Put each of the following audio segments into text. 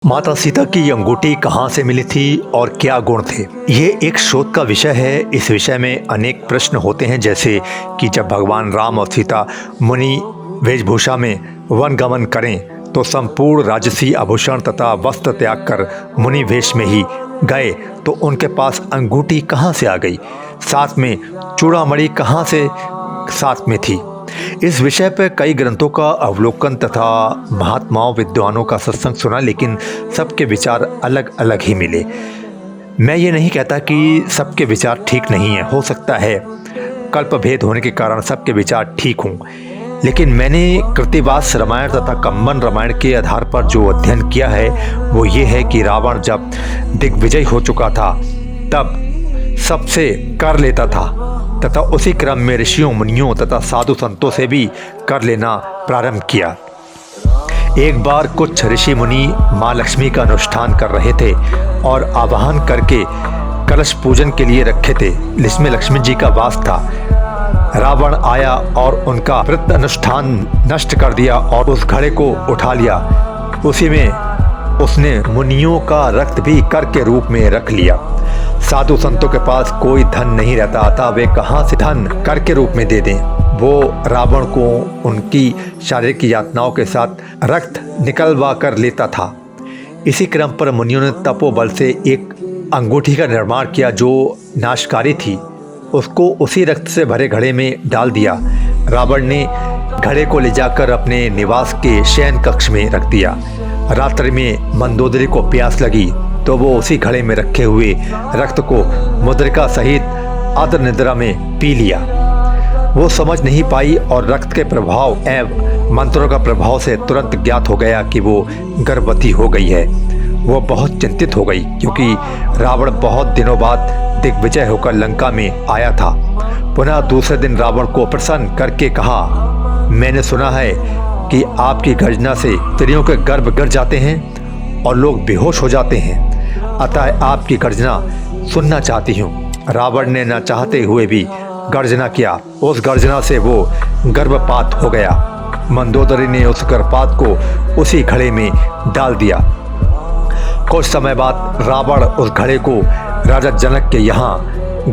माता सीता की ये अंगूठी कहाँ से मिली थी और क्या गुण थे, ये एक शोध का विषय है। इस विषय में अनेक प्रश्न होते हैं, जैसे कि जब भगवान राम और सीता मुनि वेशभूषा में वनगमन करें तो संपूर्ण राजसी आभूषण तथा वस्त्र त्याग कर मुनि वेश में ही गए तो उनके पास अंगूठी कहाँ से आ गई, साथ में चूड़ामणि कहाँ से साथ में थी। इस विषय पर कई ग्रंथों का अवलोकन तथा महात्माओं विद्वानों का सत्संग सुना, लेकिन सबके विचार अलग अलग ही मिले। मैं ये नहीं कहता कि सबके विचार ठीक नहीं है, हो सकता है कल्प भेद होने के कारण सबके विचार ठीक हों, लेकिन मैंने कृतिवास रामायण तथा कंबन रामायण के आधार पर जो अध्ययन किया है वो ये है कि रावण जब दिग्विजय हो चुका था तब सबसे कर लेता था तथा उसी क्रम में ऋषियों मुनियों तथा साधु संतों से भी कर लेना प्रारंभ किया। एक बार कुछ ऋषि मुनि माँ लक्ष्मी का अनुष्ठान कर रहे थे और आवाहन करके कलश पूजन के लिए रखे थे, जिसमें लक्ष्मी जी का वास था। रावण आया और उनका व्रत अनुष्ठान नष्ट कर दिया और उस घड़े को उठा लिया। उसी में उसने मुनियों का रक्त भी कर के रूप में रख लिया। साधु संतों के पास कोई धन नहीं रहता था, वे कहाँ से धन कर के रूप में दे दें। वो रावण को उनकी शारीरिक यातनाओं के साथ रक्त निकलवा कर लेता था। इसी क्रम पर मुनियों ने तपोबल से एक अंगूठी का निर्माण किया जो नाशकारी थी। उसको उसी रक्त से भरे घड़े में डाल दिया। रावण ने घड़े को ले जाकर अपने निवास के शयन कक्ष में रख दिया। रात्रि में मंदोदरी को प्यास लगी तो वो उसी घड़े में रखे हुए रक्त को मुद्रिका सहित अर्ध निद्रा में पी लिया। वो समझ नहीं पाई और रक्त के प्रभाव एवं मंत्रों का प्रभाव से तुरंत ज्ञात हो गया कि वो गर्भवती हो गई है। वो बहुत चिंतित हो गई, क्योंकि रावण बहुत दिनों बाद दिग्विजय होकर लंका में आया था। पुनः दूसरे दिन रावण को प्रसन्न करके कहा, मैंने सुना है कि आपकी गर्जना से स्त्रियों के गर्भ गिर जाते हैं और लोग बेहोश हो जाते हैं, अतः आपकी गर्जना सुनना चाहती हूँ। रावण ने न चाहते हुए भी गर्जना किया। उस गर्जना से वो गर्भपात हो गया। मंदोदरी ने उस गर्भपात को उसी घड़े में डाल दिया। कुछ समय बाद रावण उस घड़े को राजा जनक के यहाँ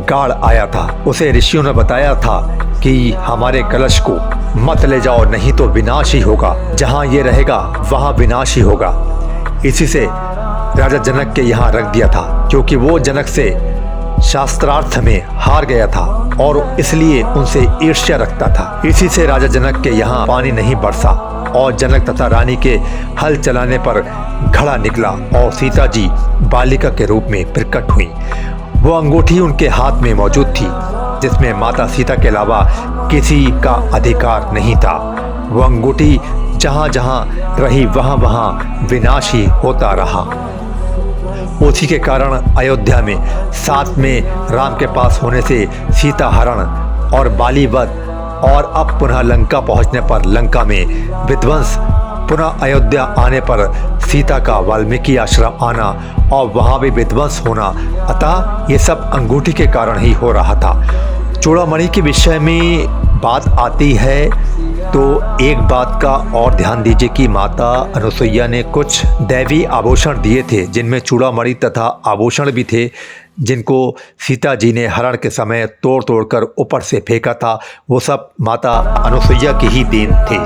गाड़ आया था। उसे ऋषियों ने बताया था कि हमारे कलश को मत ले जाओ, नहीं तो विनाश ही होगा। जहाँ ये रहेगा वहाँ विनाश ही होगा। इसी से राजा जनक के यहाँ रख दिया था, क्योंकि वो जनक से शास्त्रार्थ में हार गया था और इसलिए उनसे ईर्ष्या रखता था। इसी से राजा जनक के यहाँ पानी नहीं बरसा और जनक तथा रानी के हल चलाने पर घड़ा निकला और सीता जी बालिका के रूप में प्रकट हुई। वो अंगूठी उनके हाथ में मौजूद थी, जिसमें माता सीता के अलावा किसी का अधिकार नहीं था। वो अंगूठी जहाँ जहाँ रही वहाँ वहाँ विनाश ही होता रहा। उसी के कारण अयोध्या में साथ में राम के पास होने से सीता हरण और बाली वध और अब पुनः लंका पहुँचने पर लंका में विध्वंस, पुनः अयोध्या आने पर सीता का वाल्मीकि आश्रम आना और वहाँ भी विध्वंस होना, अतः ये सब अंगूठी के कारण ही हो रहा था। चूड़ामणि के विषय में बात आती है तो एक बात का और ध्यान दीजिए कि माता अनुसुईया ने कुछ दैवी आभूषण दिए थे, जिनमें चूड़ामणि तथा आभूषण भी थे, जिनको सीता जी ने हरण के समय तोड़ तोड़ कर ऊपर से फेंका था। वो सब माता अनुसुईया की ही देन थे।